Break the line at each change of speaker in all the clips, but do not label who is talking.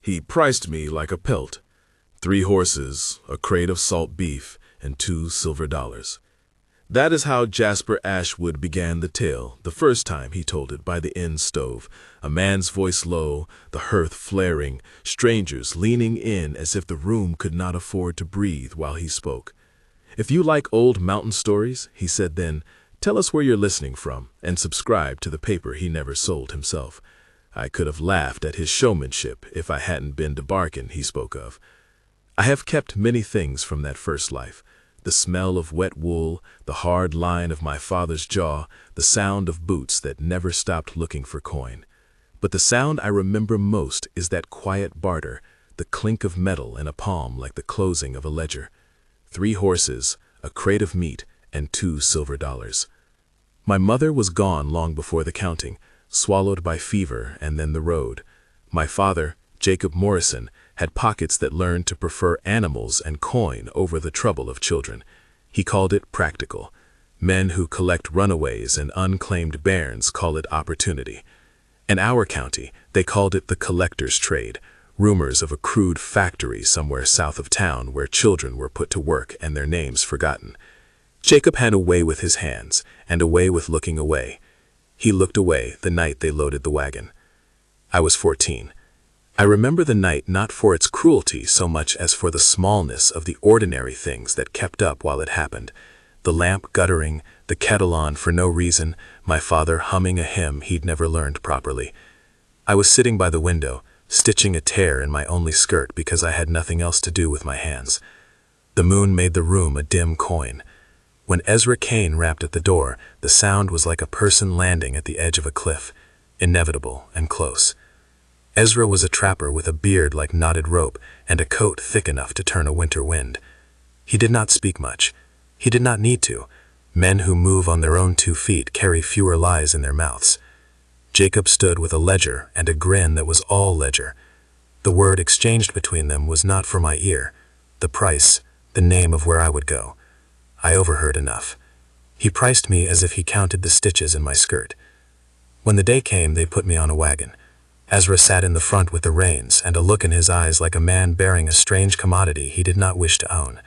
He priced me like a pelt. 3 horses, a crate of salt beef, and 2 silver dollars. That is how Jasper Ashwood began the tale, the first time he told it by the inn stove, a man's voice low, the hearth flaring, strangers leaning in as if the room could not afford to breathe while he spoke. "If you like old mountain stories," he said then, "tell us where you're listening from, and subscribe to the paper he never sold himself." I could have laughed at his showmanship if I hadn't been to Barkin he spoke of. I have kept many things from that first life. The smell of wet wool, the hard line of my father's jaw, the sound of boots that never stopped looking for coin. But the sound I remember most is that quiet barter, the clink of metal in a palm like the closing of a ledger. 3 horses, a crate of meat, and 2 silver dollars. My mother was gone long before the counting, swallowed by fever and then the road. My father, Jacob Morrison, had pockets that learned to prefer animals and coin over the trouble of children. He called it practical. Men who collect runaways and unclaimed bairns call it opportunity. In our county, they called it the collector's trade, rumors of a crude factory somewhere south of town where children were put to work and their names forgotten. Jacob had a way with his hands, and a way with looking away. He looked away the night they loaded the wagon. I was 14. I remember the night not for its cruelty so much as for the smallness of the ordinary things that kept up while it happened. The lamp guttering, the kettle on for no reason, my father humming a hymn he'd never learned properly. I was sitting by the window, stitching a tear in my only skirt because I had nothing else to do with my hands. The moon made the room a dim coin. When Ezra Kane rapped at the door, the sound was like a person landing at the edge of a cliff, inevitable and close. Ezra was a trapper with a beard like knotted rope and a coat thick enough to turn a winter wind. He did not speak much. He did not need to. Men who move on their own 2 feet carry fewer lies in their mouths. Jacob stood with a ledger and a grin that was all ledger. The word exchanged between them was not for my ear. The price, the name of where I would go. I overheard enough. He priced me as if he counted the stitches in my skirt. When the day came, they put me on a wagon. Ezra sat in the front with the reins and a look in his eyes like a man bearing a strange commodity he did not wish to own.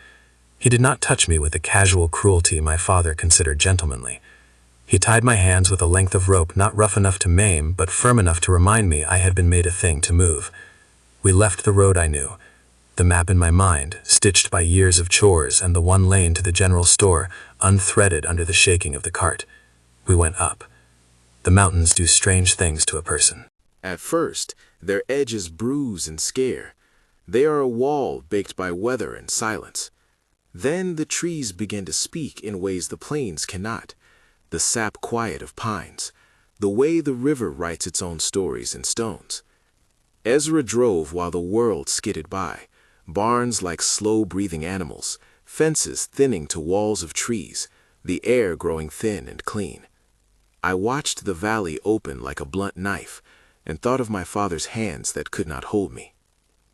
He did not touch me with the casual cruelty my father considered gentlemanly. He tied my hands with a length of rope not rough enough to maim, but firm enough to remind me I had been made a thing to move. We left the road I knew, the map in my mind, stitched by years of chores, and the one lane to the general store, unthreaded under the shaking of the cart. We went up. The mountains do strange things to a person.
At first, their edges bruise and scare. They are a wall baked by weather and silence. Then the trees begin to speak in ways the plains cannot, the sap quiet of pines, the way the river writes its own stories in stones. Ezra drove while the world skidded by, barns like slow-breathing animals, fences thinning to walls of trees, the air growing thin and clean. I watched the valley open like a blunt knife, and thought of my father's hands that could not hold me.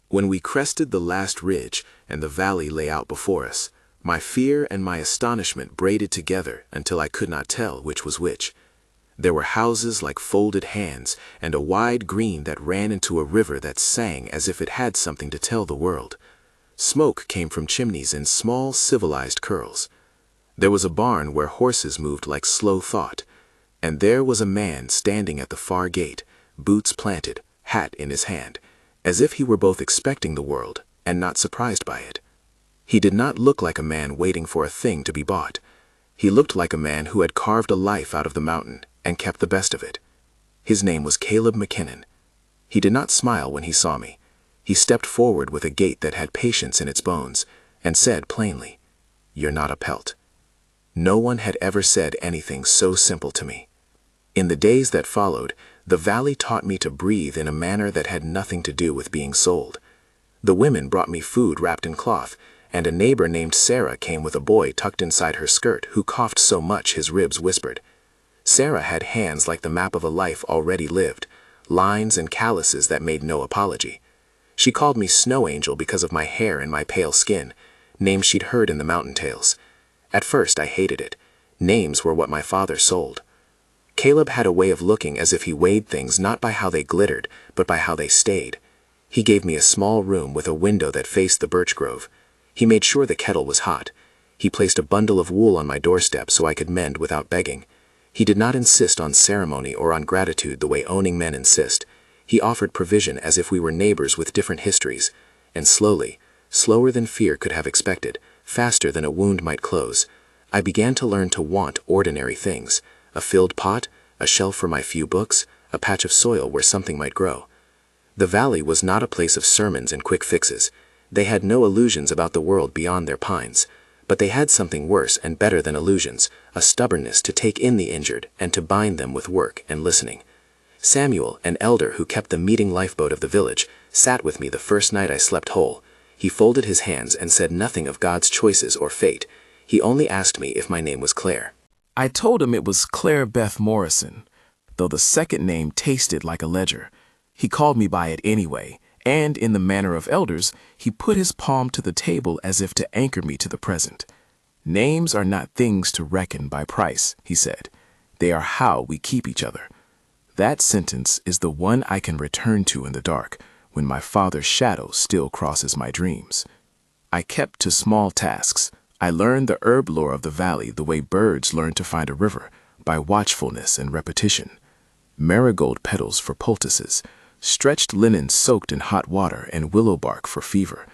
When we crested the last ridge and the valley lay out before us, my fear and my astonishment braided together until I could not tell which was which. There were houses like folded hands and a wide green that ran into a river that sang as if it had something to tell the world. Smoke came from chimneys in small civilized curls. There was a barn where horses moved like slow thought, and there was a man standing at the far gate, boots planted, hat in his hand, as if he were both expecting the world and not surprised by it. He did not look like a man waiting for a thing to be bought. He looked like a man who had carved a life out of the mountain and kept the best of it. His name was Caleb McKinnon. He did not smile when he saw me. He stepped forward with a gait that had patience in its bones and said plainly, "You're not a pelt." No one had ever said anything so simple to me. In the days that followed, the valley taught me to breathe in a manner that had nothing to do with being sold. The women brought me food wrapped in cloth, and a neighbor named Sarah came with a boy tucked inside her skirt who coughed so much his ribs whispered. Sarah had hands like the map of a life already lived, lines and calluses that made no apology. She called me Snow Angel because of my hair and my pale skin, names she'd heard in the mountain tales. At first I hated it. Names were what my father sold. Caleb had a way of looking as if he weighed things not by how they glittered, but by how they stayed. He gave me a small room with a window that faced the birch grove. He made sure the kettle was hot. He placed a bundle of wool on my doorstep so I could mend without begging. He did not insist on ceremony or on gratitude the way owning men insist. He offered provision as if we were neighbors with different histories. And slowly, slower than fear could have expected, faster than a wound might close, I began to learn to want ordinary things: a filled pot, a shelf for my few books, a patch of soil where something might grow. The valley was not a place of sermons and quick fixes. They had no illusions about the world beyond their pines. But they had something worse and better than illusions, a stubbornness to take in the injured and to bind them with work and listening. Samuel, an elder who kept the meeting lifeboat of the village, sat with me the first night I slept whole. He folded his hands and said nothing of God's choices or fate. He only asked me if my name was Claire.
I told him it was Claire Beth Morrison, though the second name tasted like a ledger. He called me by it anyway, and in the manner of elders, he put his palm to the table as if to anchor me to the present. Names are not things to reckon by price, he said. They are how we keep each other. That sentence is the one I can return to in the dark, when my father's shadow still crosses my dreams. I kept to small tasks. I learned the herb lore of the valley the way birds learn to find a river, by watchfulness and repetition. Marigold petals for poultices, stretched linen soaked in hot water, and willow bark for fever.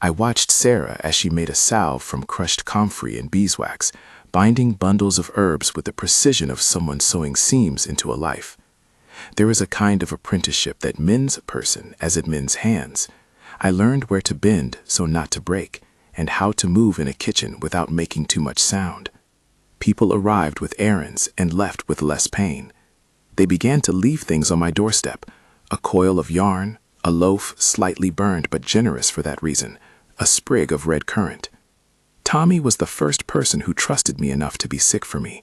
I watched Sarah as she made a salve from crushed comfrey and beeswax, binding bundles of herbs with the precision of someone sewing seams into a life. There is a kind of apprenticeship that mends a person as it mends hands. I learned where to bend so not to break, and how to move in a kitchen without making too much sound. People arrived with errands and left with less pain. They began to leave things on my doorstep: a coil of yarn, a loaf slightly burned but generous for that reason, a sprig of red currant. Tommy was the first person who trusted me enough to be sick for me.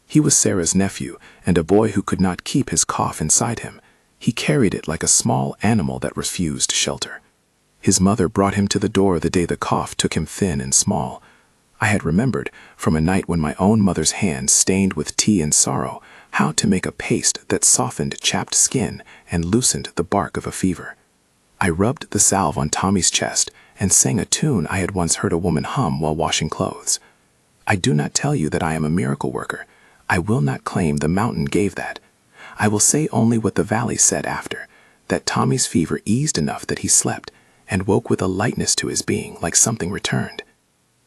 He was Sarah's nephew and a boy who could not keep his cough inside him. He carried it like a small animal that refused shelter. His mother brought him to the door the day the cough took him thin and small. I had remembered, from a night when my own mother's hands stained with tea and sorrow, how to make a paste that softened chapped skin and loosened the bark of a fever. I rubbed the salve on Tommy's chest and sang a tune I had once heard a woman hum while washing clothes. I do not tell you that I am a miracle worker. I will not claim the mountain gave that. I will say only what the valley said after, that Tommy's fever eased enough that he slept and woke with a lightness to his being like something returned.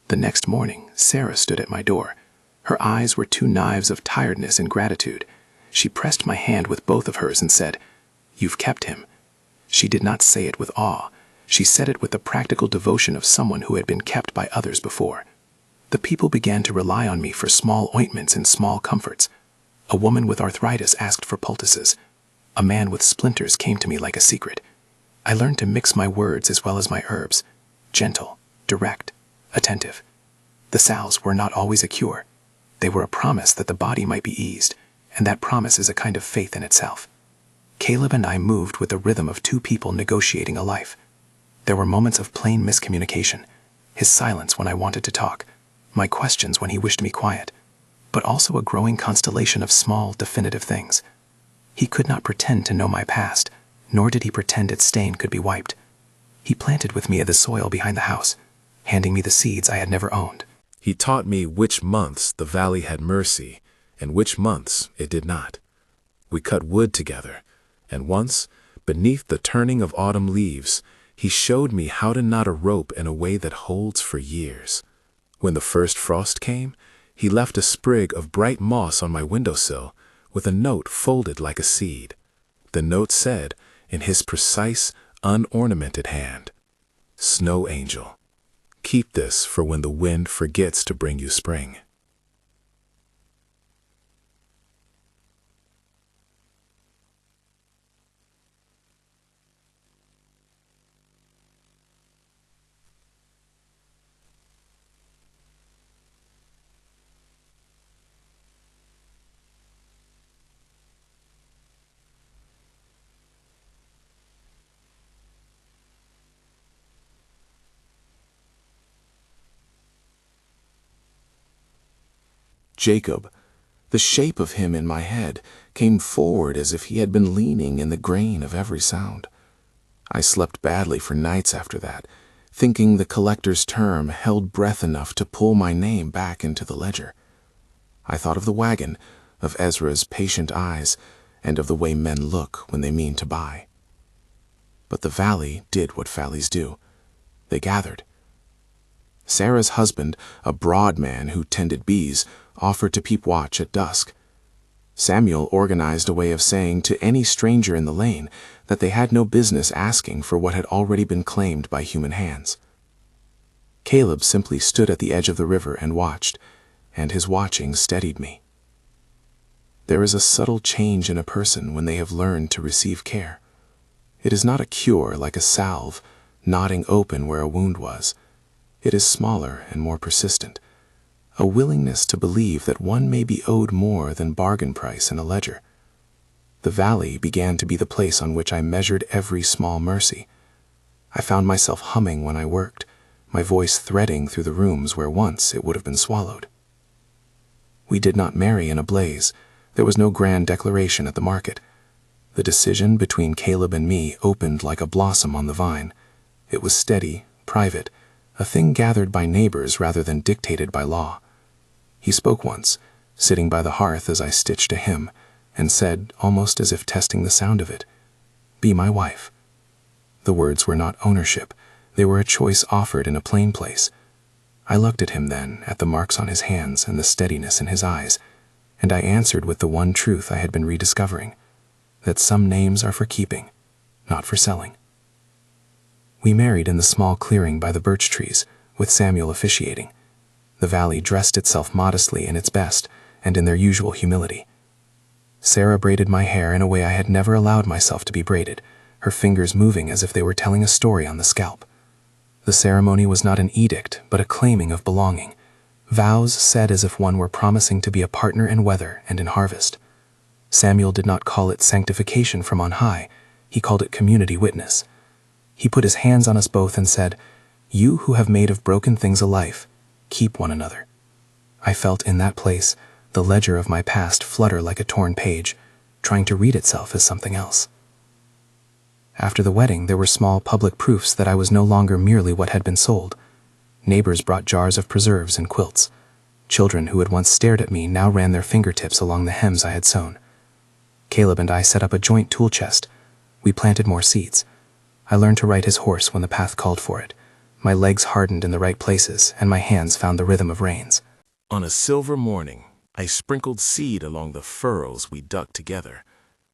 The next morning, Sarah stood at my door. Her eyes were two knives of tiredness and gratitude. She pressed my hand with both of hers and said, "You've kept him." She did not say it with awe. She said it with the practical devotion of someone who had been kept by others before. The people began to rely on me for small ointments and small comforts. A woman with arthritis asked for poultices. A man with splinters came to me like a secret. I learned to mix my words as well as my herbs, gentle, direct, attentive. The salves were not always a cure. They were a promise that the body might be eased, and that promise is a kind of faith in itself. Caleb and I moved with the rhythm of two people negotiating a life. There were moments of plain miscommunication, his silence when I wanted to talk, my questions when he wished me quiet, but also a growing constellation of small, definitive things. He could not pretend to know my past, nor did he pretend its stain could be wiped. He planted with me the soil behind the house, handing me the seeds I had never owned.
He taught me which months the valley had mercy and which months it did not. We cut wood together, and once, beneath the turning of autumn leaves, he showed me how to knot a rope in a way that holds for years. When the first frost came, he left a sprig of bright moss on my windowsill with a note folded like a seed. The note said, in his precise, unornamented hand, "Snow Angel, keep this for when the wind forgets to bring you spring."
Jacob, the shape of him in my head, came forward as if he had been leaning in the grain of every sound.
I slept badly for nights after that, thinking the collector's term held breath enough to pull my name back into the ledger. I thought of the wagon, of Ezra's patient eyes, and of the way men look when they mean to buy. But the valley did what valleys do. They gathered. Sarah's husband, a broad man who tended bees, offered to keep watch at dusk. Samuel organized a way of saying to any stranger in the lane that they had no business asking for what had already been claimed by human hands. Caleb simply stood at the edge of the river and watched, and his watching steadied me. There is a subtle change in a person when they have learned to receive care. It is not a cure like a salve, knotting open where a wound was. It is smaller and more persistent, a willingness to believe that one may be owed more than bargain price in a ledger. The valley began to be the place on which I measured every small mercy. I found myself humming when I worked, my voice threading through the rooms where once it would have been swallowed. We did not marry in a blaze. There was no grand declaration at the market. The decision between Caleb and me opened like a blossom on the vine. It was steady, private, a thing gathered by neighbors rather than dictated by law. He spoke once, sitting by the hearth as I stitched a hymn, and said, almost as if testing the sound of it, "Be my wife." The words were not ownership. They were a choice offered in a plain place. I looked at him then, at the marks on his hands and the steadiness in his eyes, and I answered with the one truth I had been rediscovering, that some names are for keeping, not for selling. We married in the small clearing by the birch trees, with Samuel officiating. The valley dressed itself modestly in its best and in their usual humility. Sarah braided my hair in a way I had never allowed myself to be braided, her fingers moving as if they were telling a story on the scalp. The ceremony was not an edict, but a claiming of belonging, vows said as if one were promising to be a partner in weather and in harvest. Samuel did not call it sanctification from on high, he called it community witness. He put his hands on us both and said, "You who have made of broken things a life, keep one another." I felt in that place the ledger of my past flutter like a torn page, trying to read itself as something else. After the wedding, there were small public proofs that I was no longer merely what had been sold. Neighbors brought jars of preserves and quilts. Children who had once stared at me now ran their fingertips along the hems I had sewn. Caleb and I set up a joint tool chest. We planted more seeds. I learned to ride his horse when the path called for it. My legs hardened in the right places, and my hands found the rhythm of reins.
On a silver morning, I sprinkled seed along the furrows we dug together,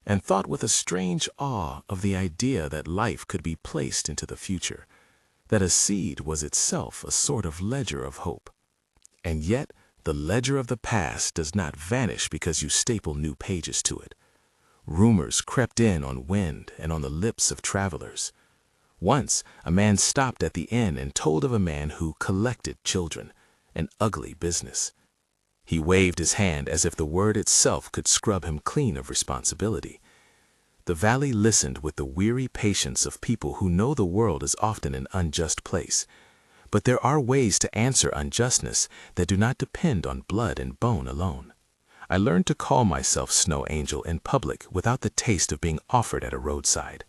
and thought with a strange awe of the idea that life could be placed into the future, that a seed was itself a sort of ledger of hope. And yet, the ledger of the past does not vanish because you staple new pages to it. Rumors crept in on wind and on the lips of travelers. Once, a man stopped at the inn and told of a man who collected children, an ugly business. He waved his hand as if the word itself could scrub him clean of responsibility. The valley listened with the weary patience of people who know the world is often an unjust place. But there are ways to answer unjustness that do not depend on blood and bone alone. I learned to call myself Snow Angel in public without the taste of being offered at a roadside.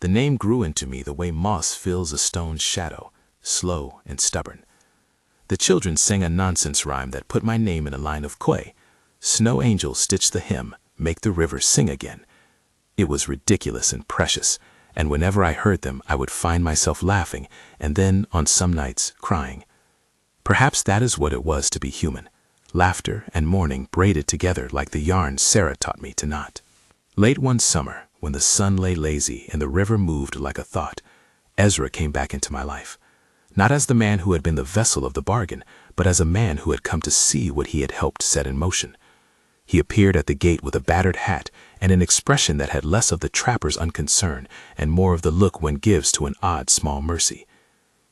The name grew into me the way moss fills a stone's shadow, slow and stubborn. The children sang a nonsense rhyme that put my name in a line of Quay. Snow Angel stitched the hymn, make the river sing again. It was ridiculous and precious, and whenever I heard them, I would find myself laughing, and then, on some nights, crying. Perhaps that is what it was to be human, laughter and mourning braided together like the yarn Sarah taught me to knot. Late one summer, when the sun lay lazy and the river moved like a thought, Ezra came back into my life. Not as the man who had been the vessel of the bargain, but as a man who had come to see what he had helped set in motion. He appeared at the gate with a battered hat and an expression that had less of the trapper's unconcern and more of the look one gives to an odd small mercy.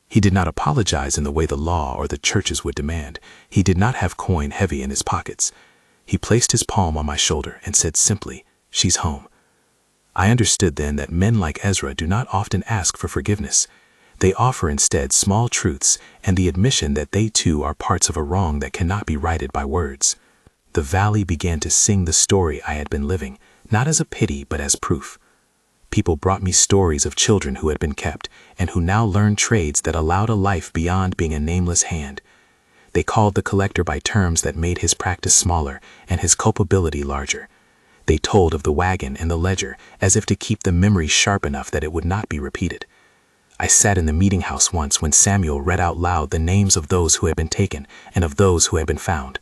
He did not apologize in the way the law or the churches would demand. He did not have coin heavy in his pockets. He placed his palm on my shoulder and said simply, "She's home." I understood then that men like Ezra do not often ask for forgiveness. They offer instead small truths and the admission that they too are parts of a wrong that cannot be righted by words. The valley began to sing the story I had been living, not as a pity but as proof.
people brought me stories of children who had been kept and who now learned trades that allowed a life beyond being a nameless hand. They called the collector by terms that made his practice smaller and his culpability larger. They told of the wagon and the ledger as if to keep the memory sharp enough that it would not be repeated. I sat in the meeting house once when Samuel read out loud the names of those who had been taken and of those who had been found.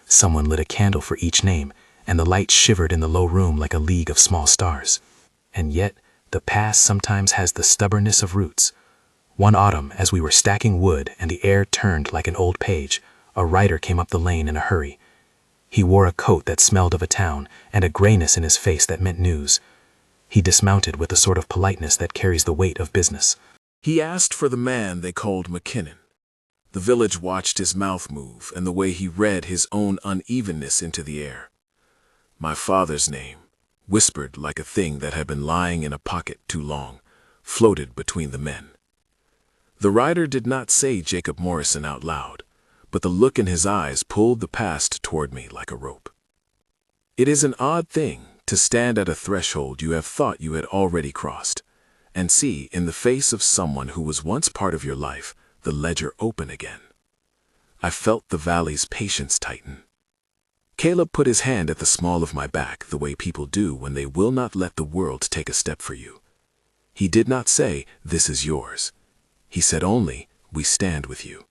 Someone lit a candle for each name, and the light shivered in the low room like a league of small stars. And yet, the past sometimes has the stubbornness of roots. One autumn, as we were stacking wood and the air turned like an old page, a rider came up the lane in a hurry. He wore a coat that smelled of a town and a grayness in his face that meant news. He dismounted with the sort of politeness that carries the weight of business.
He asked for the man they called McKinnon. The village watched his mouth move and the way he read his own unevenness into the air. My father's name, whispered like a thing that had been lying in a pocket too long, floated between the men. The rider did not say Jacob Morrison out loud, but the look in his eyes pulled the past toward me like a rope. It is an odd thing to stand at a threshold you have thought you had already crossed, and see in the face of someone who was once part of your life the ledger open again. I felt the valley's patience tighten. Caleb put his hand at the small of my back the way people do when they will not let the world take a step for you. He did not say, "This is yours." He said only, "We stand with you."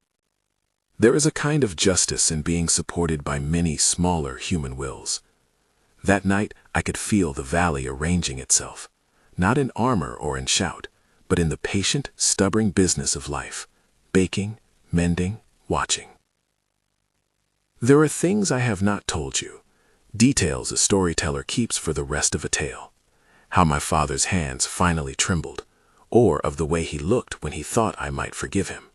There is a kind of justice in being supported by many smaller human wills. That night I could feel the valley arranging itself, not in armor or in shout, but in the patient, stubborn business of life, baking, mending, watching. There are things I have not told you, details a storyteller keeps for the rest of a tale. How my father's hands finally trembled, or of the way he looked when he thought I might forgive him.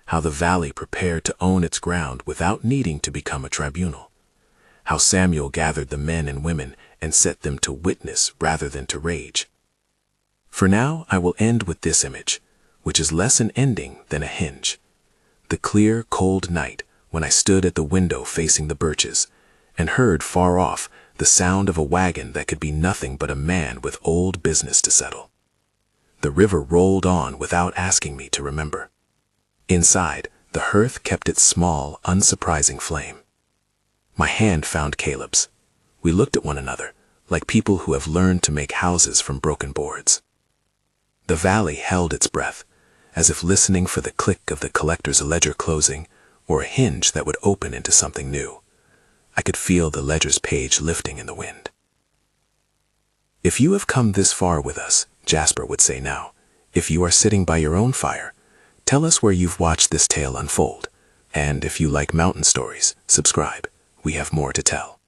How the valley prepared to own its ground without needing to become a tribunal. How Samuel gathered the men and women and set them to witness rather than to rage. For now I will end with this image, which is less an ending than a hinge. The clear, cold night when I stood at the window facing the birches and heard far off the sound of a wagon that could be nothing but a man with old business to settle. The river rolled on without asking me to remember. Inside, the hearth kept its small, unsurprising flame. My hand found Caleb's. We looked at one another, like people who have learned to make houses from broken boards. The valley held its breath, as if listening for the click of the collector's ledger closing, or a hinge that would open into something new. I could feel the ledger's page lifting in the wind. If you have come this far with us, Jasper would say now, if you are sitting by your own fire, tell us where you've watched this tale unfold. And if you like mountain stories, subscribe. We have more to tell.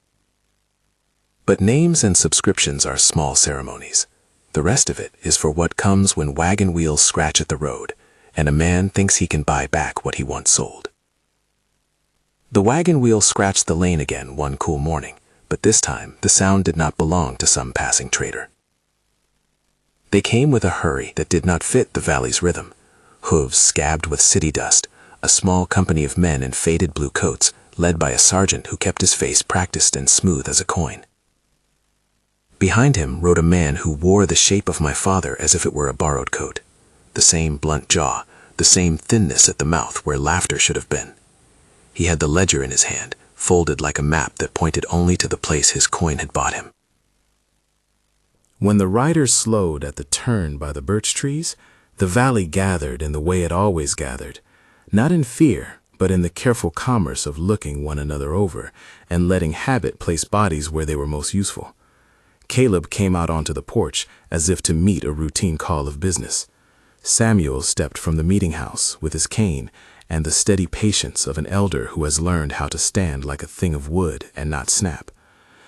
But names and subscriptions are small ceremonies. The rest of it is for what comes when wagon wheels scratch at the road, and a man thinks he can buy back what he once sold. The wagon wheel scratched the lane again one cool morning, but this time the sound did not belong to some passing trader. They came with a hurry that did not fit the valley's rhythm. Hooves scabbed with city dust, a small company of men in faded blue coats, led by a sergeant who kept his face practiced and smooth as a coin. Behind him rode a man who wore the shape of my father as if it were a borrowed coat. The same blunt jaw, the same thinness at the mouth where laughter should have been. He had the ledger in his hand, folded like a map that pointed only to the place his coin had bought him. When the rider slowed at the turn by the birch trees, the valley gathered in the way it always gathered, not in fear, but in the careful commerce of looking one another over and letting habit place bodies where they were most useful. Caleb came out onto the porch as if to meet a routine call of business. Samuel stepped from the meeting house with his cane and the steady patience of an elder who has learned how to stand like a thing of wood and not snap.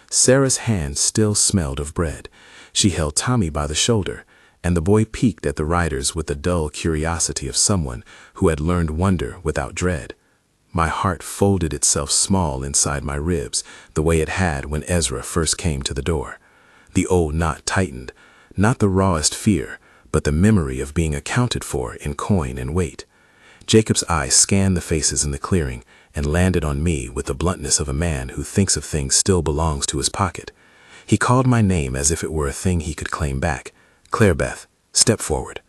Sarah's hand still smelled of bread. She held Tommy by the shoulder, and the boy peeked at the riders with the dull curiosity of someone who had learned wonder without dread. My heart folded itself small inside my ribs, the way it had when Ezra first came to the door. The old knot tightened, not the rawest fear, but the memory of being accounted for in coin and weight. Jacob's eyes scanned the faces in the clearing and landed on me with the bluntness of a man who thinks of things still belongs to his pocket. He called my name as if it were a thing he could claim back,
"Claire Beth, step forward."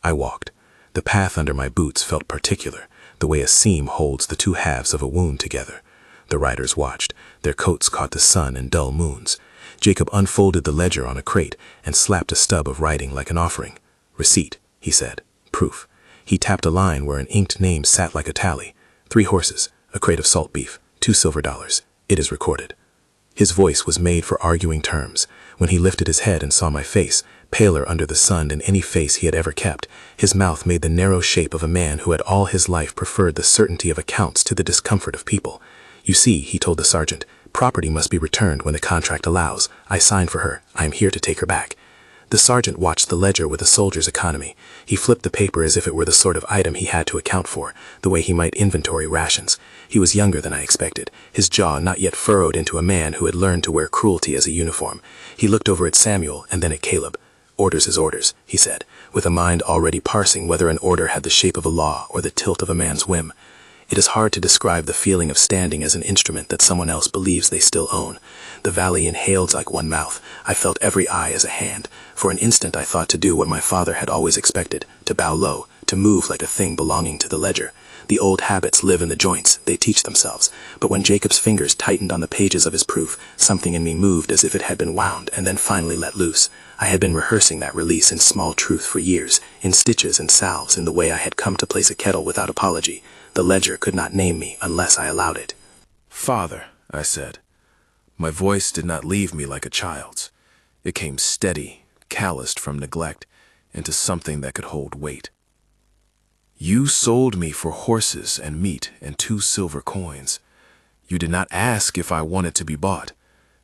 I walked. The path under my boots felt particular, the way a seam holds the two halves of a wound together. The riders watched. Their coats caught the sun and dull moons. Jacob unfolded the ledger on a crate and slapped a stub of writing like an offering. "Receipt," he said. "Proof." He tapped a line where an inked name sat like a tally. 3 horses, a crate of salt beef, $2 silver. It is recorded. His voice was made for arguing terms. When he lifted his head and saw my face, paler under the sun than any face he had ever kept, his mouth made the narrow shape of a man who had all his life preferred the certainty of accounts to the discomfort of people. "You see," he told the sergeant, "property must be returned when the contract allows. I signed for her. I am here to take her back." The sergeant watched the ledger with a soldier's economy. He flipped the paper as if it were the sort of item he had to account for, the way he might inventory rations. He was younger than I expected, his jaw not yet furrowed into a man who had learned to wear cruelty as a uniform. He looked over at Samuel and then at Caleb. "Orders is orders," he said, with a mind already parsing whether an order had the shape of a law or the tilt of a man's whim. It is hard to describe the feeling of standing as an instrument that someone else believes they still own. The valley inhaled like one mouth. I felt every eye as a hand. For an instant I thought to do what my father had always expected, to bow low, to move like a thing belonging to the ledger. The old habits live in the joints, they teach themselves. But when Jacob's fingers tightened on the pages of his proof, something in me moved as if it had been wound and then finally let loose. I had been rehearsing that release in small truth for years, in stitches and salves, in the way I had come to place a kettle without apology. The ledger could not name me unless I allowed it.
"Father," I said. My voice did not leave me like a child's. It came steady, calloused from neglect, into something that could hold weight. "You sold me for horses and meat and 2 silver coins. You did not ask if I wanted to be bought.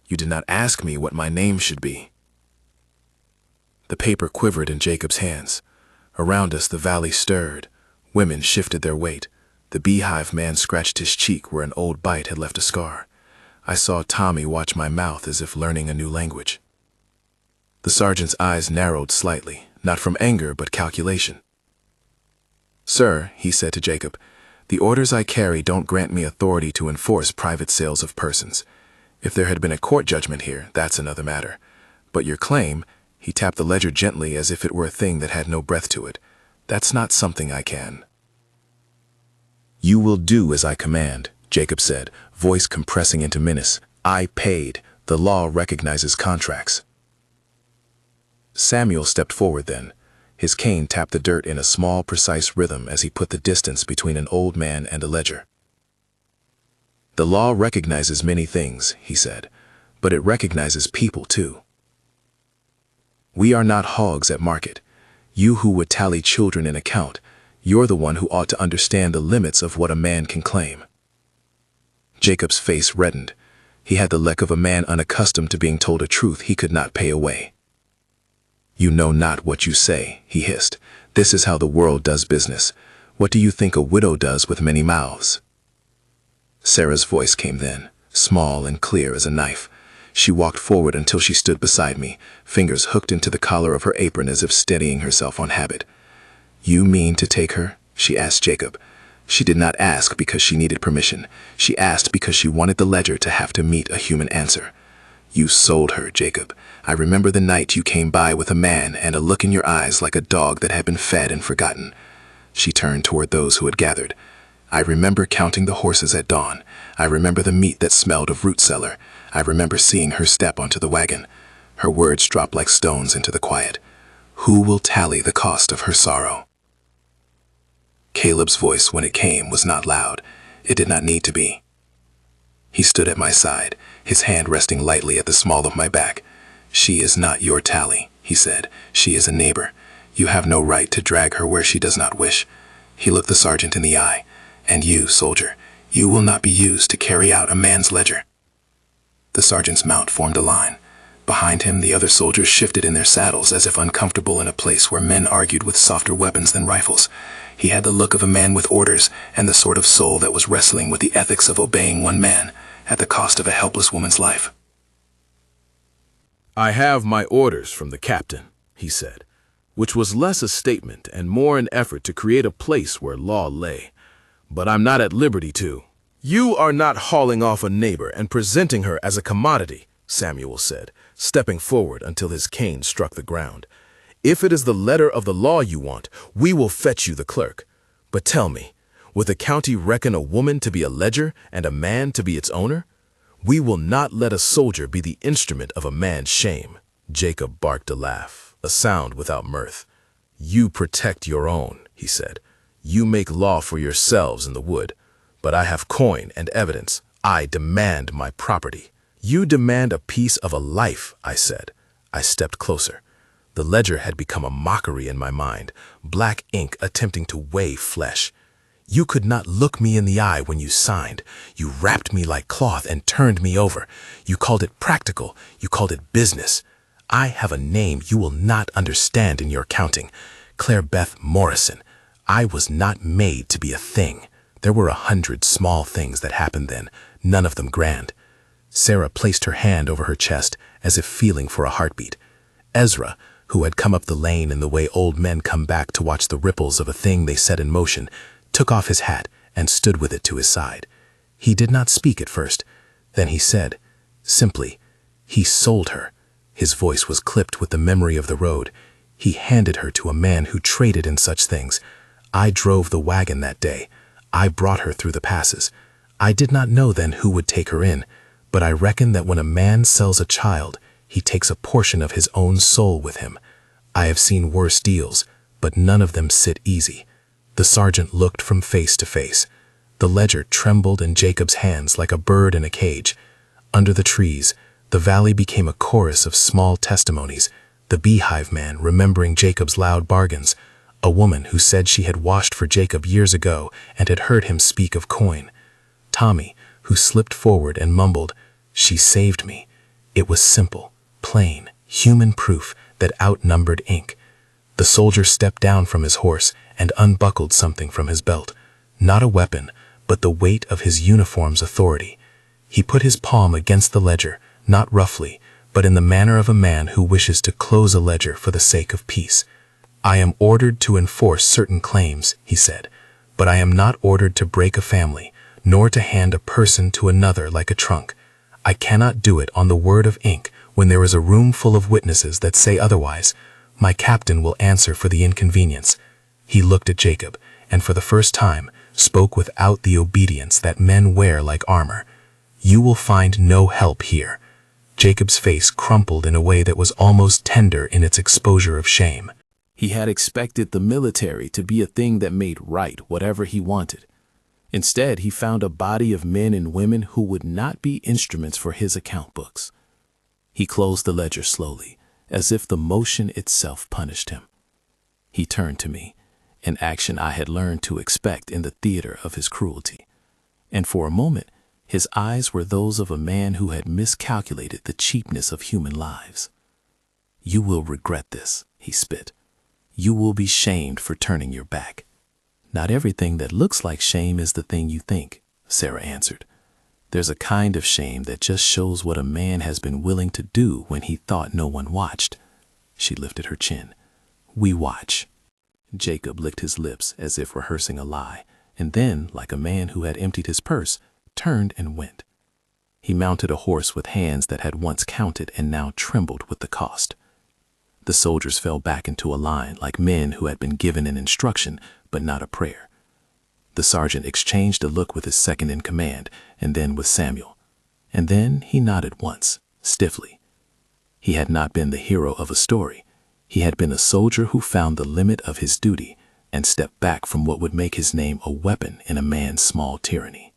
You did not ask me what my name should be." The paper quivered in Jacob's hands. Around us the valley stirred. Women shifted their weight. The beehive man scratched his cheek where an old bite had left a scar. I saw Tommy watch my mouth as if learning a new language. The sergeant's eyes narrowed slightly, not from anger but calculation. "Sir," he said to Jacob, "the orders I carry don't grant me authority to enforce private sales of persons. If there had been a court judgment here, that's another matter. But your claim," he tapped the ledger gently as if it were a thing that had no breath to it, "that's not something I can." "You will do as I command," Jacob said, voice compressing into menace. "I paid. The law recognizes contracts." Samuel stepped forward then. His cane tapped the dirt in a small, precise rhythm as he put the distance between an old man and a ledger. "The law recognizes many things," he said, "but it recognizes people too. We are not hogs at market. You who would tally children in account, you're the one who ought to understand the limits of what a man can claim." Jacob's face reddened. He had the look of a man unaccustomed to being told a truth he could not pay away. "You know not what you say," he hissed. "This is how the world does business. What do you think a widow does with many mouths?" Sarah's voice came then, small and clear as a knife. She walked forward until she stood beside me, fingers hooked into the collar of her apron as if steadying herself on habit. "You mean to take her?" she asked Jacob. She did not ask because she needed permission. She asked because she wanted the ledger to have to meet a human answer. "You sold her, Jacob. I remember the night you came by with a man and a look in your eyes like a dog that had been fed and forgotten." She turned toward those who had gathered. "I remember counting the horses at dawn. I remember the meat that smelled of root cellar. I remember seeing her step onto the wagon." Her words dropped like stones into the quiet. "Who will tally the cost of her sorrow?" Caleb's voice, when it came, was not loud. It did not need to be. He stood at my side, his hand resting lightly at the small of my back. "She is not your tally," he said. "She is a neighbor. You have no right to drag her where she does not wish." He looked the sergeant in the eye. "And you, soldier, you will not be used to carry out a man's ledger." The sergeant's mount formed a line. Behind him, the other soldiers shifted in their saddles as if uncomfortable in a place where men argued with softer weapons than rifles. He had the look of a man with orders and the sort of soul that was wrestling with the ethics of obeying one man at the cost of a helpless woman's life.
"I have my orders from the captain," he said, which was less a statement and more an effort to create a place where law lay. "But I'm not at liberty to." "You are not hauling off a neighbor and presenting her as a commodity," Samuel said, stepping forward until his cane struck the ground. If it is the letter of the law you want, we will fetch you the clerk. But tell me, would the county reckon a woman to be a ledger and a man to be its owner? We will not let a soldier be the instrument of a man's shame." Jacob barked a laugh, a sound without mirth. "You protect your own," he said. "You make law for yourselves in the wood. But I have coin and evidence. I demand my property." "You demand a piece of a life," I said. I stepped closer. The ledger had become a mockery in my mind, black ink attempting to weigh flesh. "You could not look me in the eye when you signed. You wrapped me like cloth and turned me over. You called it practical. You called it business. I have a name you will not understand in your counting. Claire Beth Morrison. I was not made to be a thing. There were 100 small things that happened then, none of them grand." Sarah placed her hand over her chest as if feeling for a heartbeat. Ezra, who had come up the lane in the way old men come back to watch the ripples of a thing they set in motion, took off his hat and stood with it to his side. He did not speak at first. Then he said, simply, "He sold her." His voice was clipped with the memory of the road. "He handed her to a man who traded in such things. I drove the wagon that day. I brought her through the passes. I did not know then who would take her in, but I reckon that when a man sells a child, he takes a portion of his own soul with him. I have seen worse deals, but none of them sit easy." The sergeant looked from face to face. The ledger trembled in Jacob's hands like a bird in a cage. Under the trees, the valley became a chorus of small testimonies. The beehive man remembering Jacob's loud bargains, a woman who said she had washed for Jacob years ago and had heard him speak of coin. Tommy, who slipped forward and mumbled, "She saved me." It was simple, plain, human proof that outnumbered ink. The soldier stepped down from his horse and unbuckled something from his belt. Not a weapon, but the weight of his uniform's authority. He put his palm against the ledger, not roughly, but in the manner of a man who wishes to close a ledger for the sake of peace. "I am ordered to enforce certain claims," he said, "but I am not ordered to break a family, nor to hand a person to another like a trunk. I cannot do it on the word of ink when there is a room full of witnesses that say otherwise. My captain will answer for the inconvenience." He looked at Jacob, and for the first time spoke without the obedience that men wear like armor. "You will find no help here." Jacob's face crumpled in a way that was almost tender in its exposure of shame. He had expected the military to be a thing that made right whatever he wanted. Instead, he found a body of men and women who would not be instruments for his account books. He closed the ledger slowly, as if the motion itself punished him. He turned to me, an action I had learned to expect in the theater of his cruelty. And for a moment, his eyes were those of a man who had miscalculated the cheapness of human lives. "You will regret this," he spit. "You will be shamed for turning your back." "Not everything that looks like shame is the thing you think," Sarah answered. "There's a kind of shame that just shows what a man has been willing to do when he thought no one watched." She lifted her chin. "We watch." Jacob licked his lips as if rehearsing a lie, and then, like a man who had emptied his purse, turned and went. He mounted a horse with hands that had once counted and now trembled with the cost. The soldiers fell back into a line like men who had been given an instruction but not a prayer. The sergeant exchanged a look with his second in command and then with Samuel, and then he nodded once, stiffly. He had not been the hero of a story. He had been a soldier who found the limit of his duty and stepped back from what would make his name a weapon in a man's small tyranny.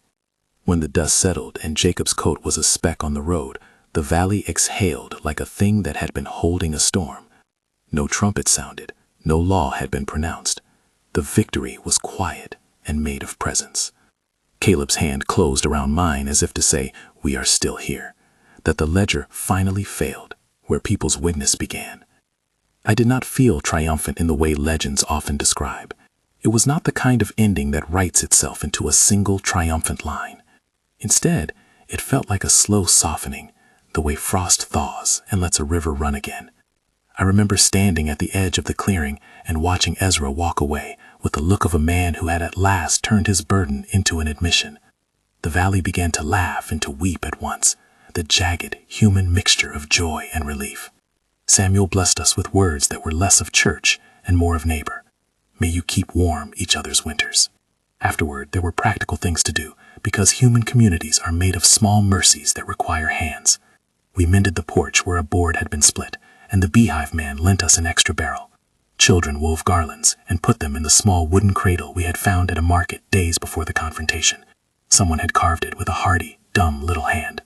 When the dust settled and Jacob's coat was a speck on the road, the valley exhaled like a thing that had been holding a storm. No trumpet sounded, no law had been pronounced. The victory was quiet and made of presence. Caleb's hand closed around mine as if to say, "We are still here," that the ledger finally failed, where people's witness began. I did not feel triumphant in the way legends often describe. It was not the kind of ending that writes itself into a single triumphant line. Instead, it felt like a slow softening, the way frost thaws and lets a river run again. I remember standing at the edge of the clearing and watching Ezra walk away with the look of a man who had at last turned his burden into an admission. The valley began to laugh and to weep at once, the jagged, human mixture of joy and relief.
Samuel blessed us with words that were less of church and more of neighbor. May you keep warm each other's winters. Afterward, there were practical things to do, because human communities are made of small mercies that require hands. We mended the porch where a board had been split, and the beehive man lent us an extra barrel. Children wove garlands and put them in the small wooden cradle we had found at a market days before the confrontation. Someone had carved it with a hardy, dumb little hand.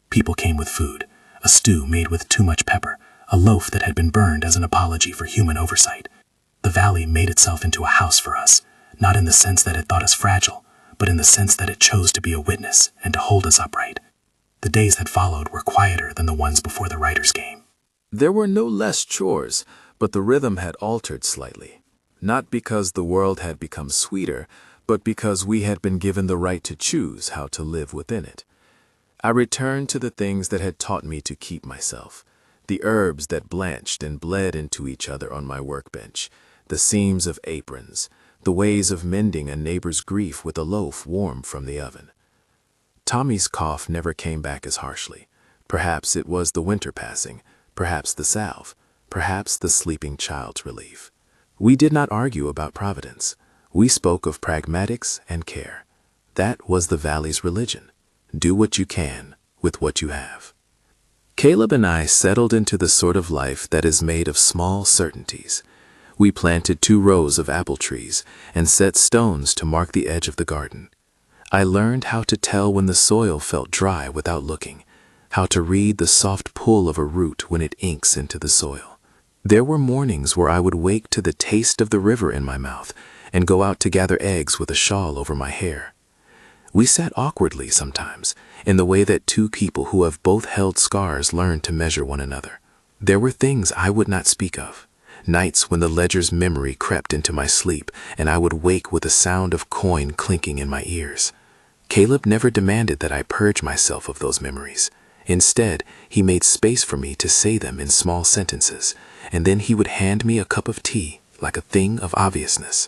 People came with food, a stew made with too much pepper, a loaf that had been burned as an apology for human oversight. The valley made itself into a house for us, not in the sense that it thought us fragile, but in the sense that it chose to be a witness and to hold us upright. The days that followed were quieter than the ones before the writers came.
There were no less chores, but the rhythm had altered slightly. Not because the world had become sweeter, but because we had been given the right to choose how to live within it. I returned to the things that had taught me to keep myself, the herbs that blanched and bled into each other on my workbench, the seams of aprons, the ways of mending a neighbor's grief with a loaf warm from the oven. Tommy's cough never came back as harshly. Perhaps it was the winter passing, perhaps the salve, perhaps the sleeping child's relief. We did not argue about providence. We spoke of pragmatics and care. That was the valley's religion. Do what you can with what you have. Caleb and I settled into the sort of life that is made of small certainties. We planted 2 rows of apple trees and set stones to mark the edge of the garden. I learned how to tell when the soil felt dry without looking, how to read the soft pull of a root when it inks into the soil. There were mornings where I would wake to the taste of the river in my mouth and go out to gather eggs with a shawl over my hair. We sat awkwardly sometimes, in the way that 2 people who have both held scars learn to measure one another. There were things I would not speak of, nights when the ledger's memory crept into my sleep and I would wake with the sound of coin clinking in my ears. Caleb never demanded that I purge myself of those memories. Instead, he made space for me to say them in small sentences, and then he would hand me a cup of tea like a thing of obviousness.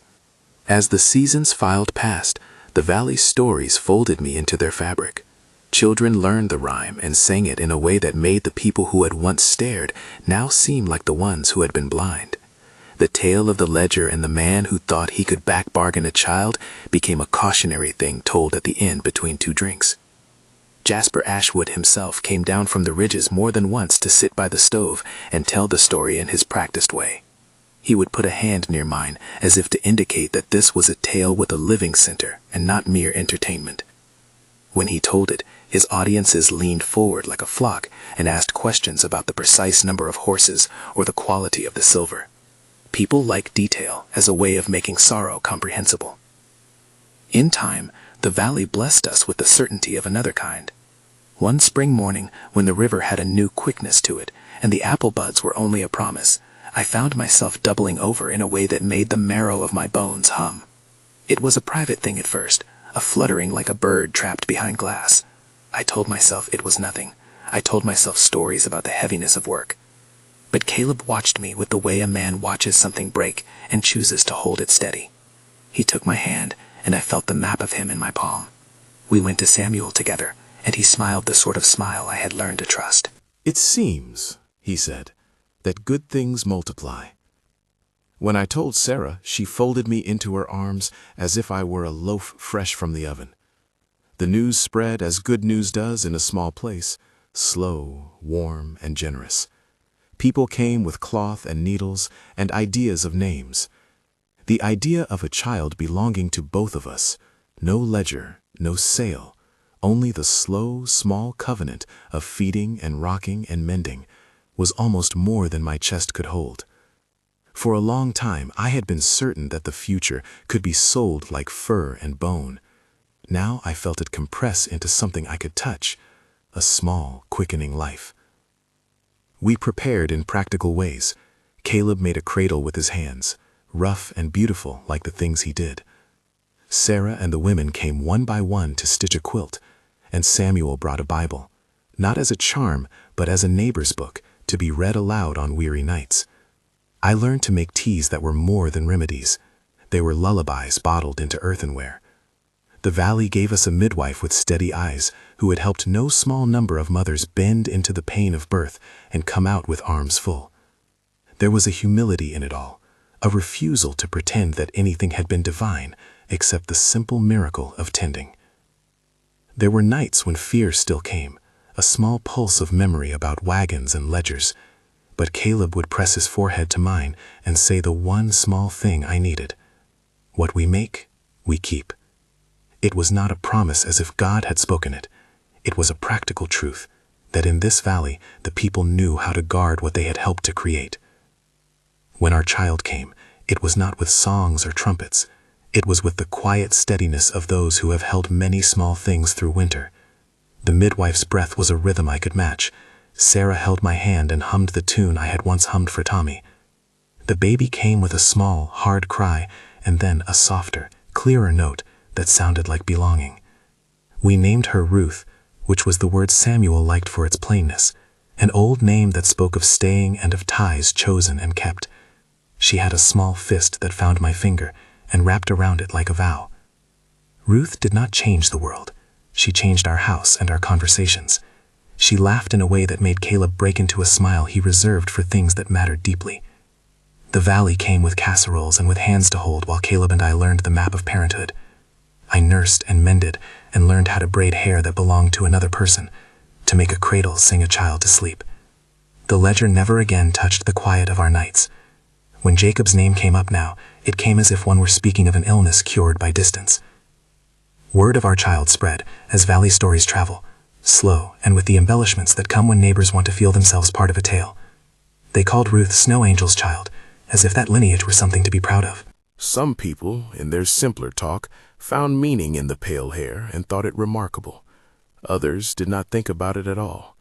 As the seasons filed past, the valley's stories folded me into their fabric. Children learned the rhyme and sang it in a way that made the people who had once stared now seem like the ones who had been blind. The tale of the ledger and the man who thought he could back-bargain a child became a cautionary thing told at the end between 2 drinks. Jasper Ashwood himself came down from the ridges more than once to sit by the stove and tell the story in his practiced way. He would put a hand near mine as if to indicate that this was a tale with a living center and not mere entertainment. When he told it, his audiences leaned forward like a flock and asked questions about the precise number of horses or the quality of the silver. People like detail as a way of making sorrow comprehensible. In time, the valley blessed us with the certainty of another kind. One spring morning, when the river had a new quickness to it, and the apple buds were only a promise, I found myself doubling over in a way that made the marrow of my bones hum. It was a private thing at first, a fluttering like a bird trapped behind glass. I told myself it was nothing. I told myself stories about the heaviness of work. But Caleb watched me with the way a man watches something break and chooses to hold it steady. He took my hand, and I felt the map of him in my palm. We went to Samuel together, and he smiled the sort of smile I had learned to trust. "It seems," he said, "that good things multiply." When I told Sarah, she folded me into her arms as if I were a loaf fresh from the oven. The news spread as good news does in a small place, slow, warm, and generous. People came with cloth and needles and ideas of names. The idea of a child belonging to both of us, no ledger, no sale, only the slow, small covenant of feeding and rocking and mending, was almost more than my chest could hold. For a long time, I had been certain that the future could be sold like fur and bone. Now I felt it compress into something I could touch, a small, quickening life. We prepared in practical ways. Caleb made a cradle with his hands, rough and beautiful like the things he did. Sarah and the women came one by one to stitch a quilt, and Samuel brought a Bible, not as a charm, but as a neighbor's book, to be read aloud on weary nights. I learned to make teas that were more than remedies. They were lullabies bottled into earthenware. The valley gave us a midwife with steady eyes who had helped no small number of mothers bend into the pain of birth and come out with arms full.
There was a humility in it all, a refusal to pretend that anything had been divine except the simple miracle of tending. There were nights when fear still came, a small pulse of memory about wagons and ledgers, but Caleb would press his forehead to mine and say the one small thing I needed. What we make, we keep. It was not a promise as if God had spoken it. It was a practical truth that in this valley the people knew how to guard what they had helped to create. When our child came, it was not with songs or trumpets. It was with the quiet steadiness of those who have held many small things through winter. The midwife's breath was a rhythm I could match. Sarah held my hand and hummed the tune I had once hummed for Tommy. The baby came with a small, hard cry, and then a softer, clearer note that sounded like belonging. We named her Ruth, which was the word Samuel liked for its plainness, an old name that spoke of staying and of ties chosen and kept. She had a small fist that found my finger and wrapped around it like a vow. Ruth did not change the world. She changed our house and our conversations. She laughed in a way that made Caleb break into a smile he reserved for things that mattered deeply. The valley came with casseroles and with hands to hold while Caleb and I learned the map of parenthood. I nursed and mended and learned how to braid hair that belonged to another person, to make a cradle sing a child to sleep. The ledger never again touched the quiet of our nights. When Jacob's name came up now, it came as if one were speaking of an illness cured by distance. Word of our child spread, as valley stories travel, slow and with the embellishments that come when neighbors want to feel themselves part of a tale. They called Ruth Snow Angel's child, as if that lineage were something to be proud of.
Some people, in their simpler talk, found meaning in the pale hair and thought it remarkable. Others did not think about it at all.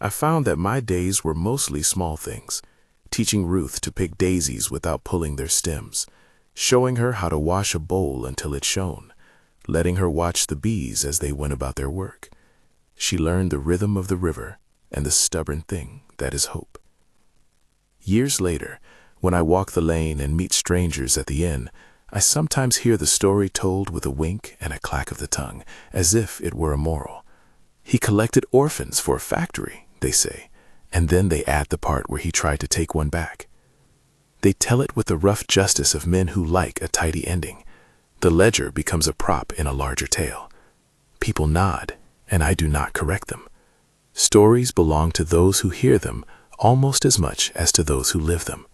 I found that my days were mostly small things, teaching Ruth to pick daisies without pulling their stems, showing her how to wash a bowl until it shone, letting her watch the bees as they went about their work. She learned the rhythm of the river and the stubborn thing that is hope. Years later, when I walk the lane and meet strangers at the inn, I sometimes hear the story told with a wink and a clack of the tongue, as if it were a moral. He collected orphans for a factory, they say, and then they add the part where he tried to take one back. They tell it with the rough justice of men who like a tidy ending. The ledger becomes a prop in a larger tale. People nod, and I do not correct them. Stories belong to those who hear them almost as much as to those who live them.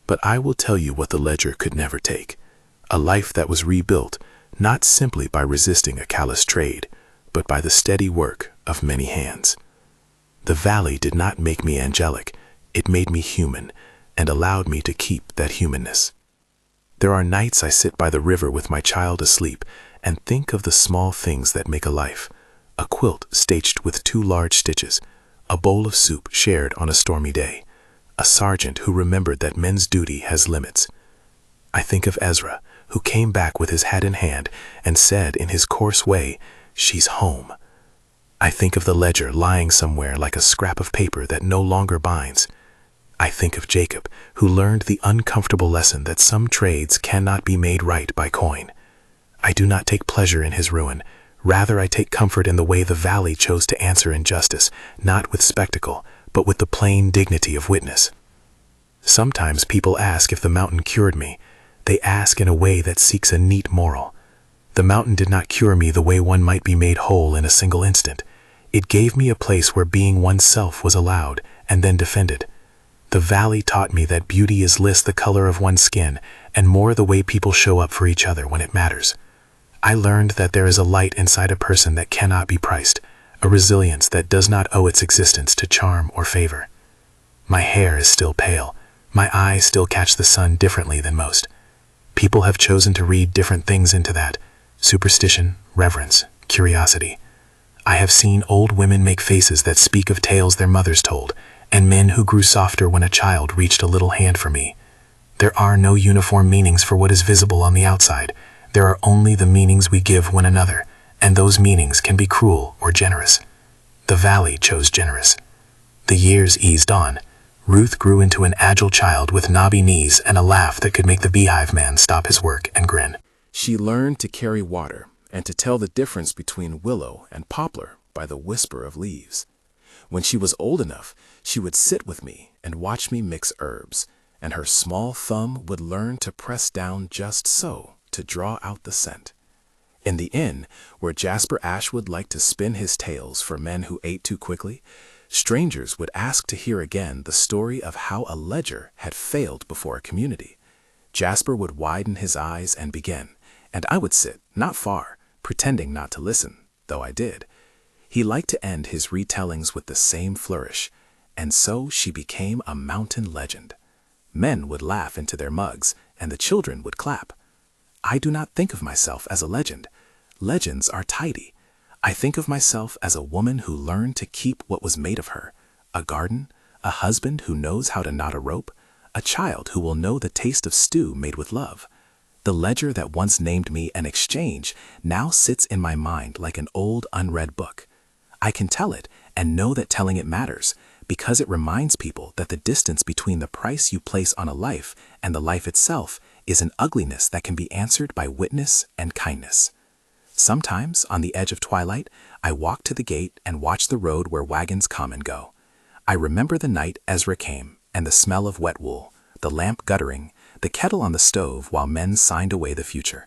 But I will tell you what the ledger could never take. A life that was rebuilt, not simply by resisting a callous trade, but by the steady work of many hands. The valley did not make me angelic, it made me human, and allowed me to keep that humanness. There are nights I sit by the river with my child asleep and think of the small things that make a life. A quilt stitched with 2 large stitches, a bowl of soup shared on a stormy day, a sergeant who remembered that men's duty has limits. I think of Ezra, who came back with his hat in hand and said in his coarse way, "She's home." I think of the ledger lying somewhere like a scrap of paper that no longer binds. I think of Jacob, who learned the uncomfortable lesson that some trades cannot be made right by coin. I do not take pleasure in his ruin. Rather, I take comfort in the way the valley chose to answer injustice, not with spectacle, but with the plain dignity of witness. Sometimes people ask if the mountain cured me. They ask in a way that seeks a neat moral. The mountain did not cure me the way one might be made whole in a single instant. It gave me a place where being oneself was allowed and then defended. The valley taught me that beauty is less the color of one's skin and more the way people show up for each other when it matters. I learned that there is a light inside a person that cannot be priced, a resilience that does not owe its existence to charm or favor. My hair is still pale. My eyes still catch the sun differently than most. People have chosen to read different things into that: superstition, reverence, curiosity. I have seen old women make faces that speak of tales their mothers told, and men who grew softer when a child reached a little hand for me. There are no uniform meanings for what is visible on the outside. There are only the meanings we give one another, and those meanings can be cruel or generous. The valley chose generous. The years eased on. Ruth grew into an agile child with knobby knees and a laugh that could make the beehive man stop his work and grin.
She learned to carry water and to tell the difference between willow and poplar by the whisper of leaves. When she was old enough, she would sit with me
and watch me mix herbs, and her small thumb would learn to press down just so to draw out the scent. In the inn, where Jasper Ashwood liked to spin his tales for men who ate too quickly, strangers would ask to hear again the story of how a ledger had failed before a community. Jasper would widen his eyes and begin, and I would sit, not far, pretending not to listen, though I did. He liked to end his retellings with the same flourish, and so she became a mountain legend. Men would laugh into their mugs, and the children would clap. I do not think of myself as a legend. Legends are tidy. I think of myself as a woman who learned to keep what was made of her, a garden, a husband who knows how to knot a rope, a child who will know the taste of stew made with love. The ledger that once named me an exchange now sits in my mind like an old unread book. I can tell it and know that telling it matters because it reminds people that the distance between the price you place on a life and the life itself is an ugliness that can be answered by witness and kindness. Sometimes, on the edge of twilight, I walk to the gate and watch the road where wagons come and go. I remember the night Ezra came and the smell of wet wool, the lamp guttering, the kettle on the stove while men signed away the future.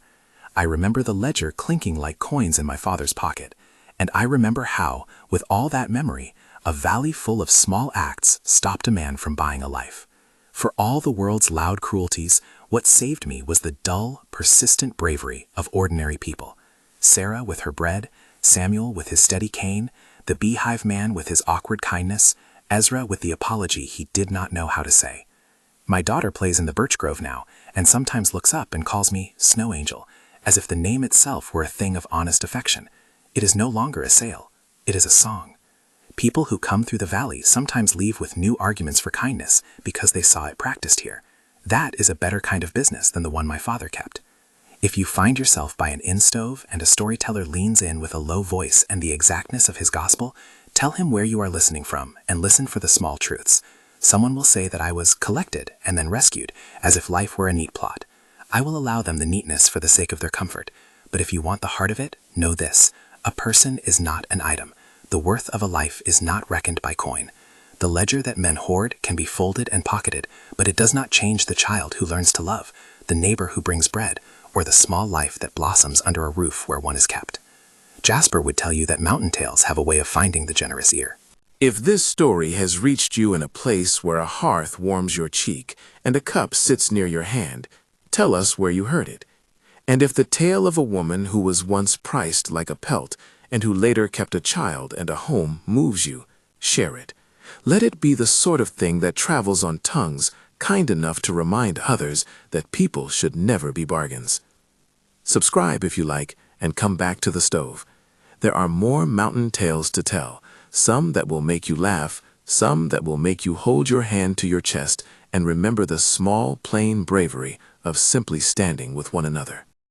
I remember the ledger clinking like coins in my father's pocket, and I remember how, with all that memory, a valley full of small acts stopped a man from buying a life. For all the world's loud cruelties, what saved me was the dull, persistent bravery of ordinary people. Sarah with her bread, Samuel with his steady cane, the beehive man with his awkward kindness, Ezra with the apology he did not know how to say. My daughter plays in the birch grove now, and sometimes looks up and calls me Snow Angel, as if the name itself were a thing of honest affection. It is no longer a sale. It is a song. People who come through the valley sometimes leave with new arguments for kindness because they saw it practiced here. That is a better kind of business than the one my father kept. If you find yourself by an inn stove and a storyteller leans in with a low voice and the exactness of his gospel, tell him where you are listening from and listen for the small truths. Someone will say that I was collected and then rescued, as if life were a neat plot. I will allow them the neatness for the sake of their comfort. But if you want the heart of it, know this: a person is not an item. The worth of a life is not reckoned by coin. The ledger that men hoard can be folded and pocketed, but it does not change the child who learns to love, the neighbor who brings bread, or the small life that blossoms under a roof where one is kept. Jasper would tell you that mountain tales have a way of finding the generous ear.
If this story has reached you in a place where a hearth warms your cheek and a cup sits near your hand, tell us where you heard it. And if the tale of a woman who was once priced like a pelt and who later kept a child and a home moves you, share it. Let it be the sort of thing that travels on tongues kind enough to remind others that people should never be bargains. Subscribe if you like and come back to the stove. There are more mountain tales to tell, some that will make you laugh, some that will make you hold your hand to your chest and remember the small, plain bravery of simply standing with one another.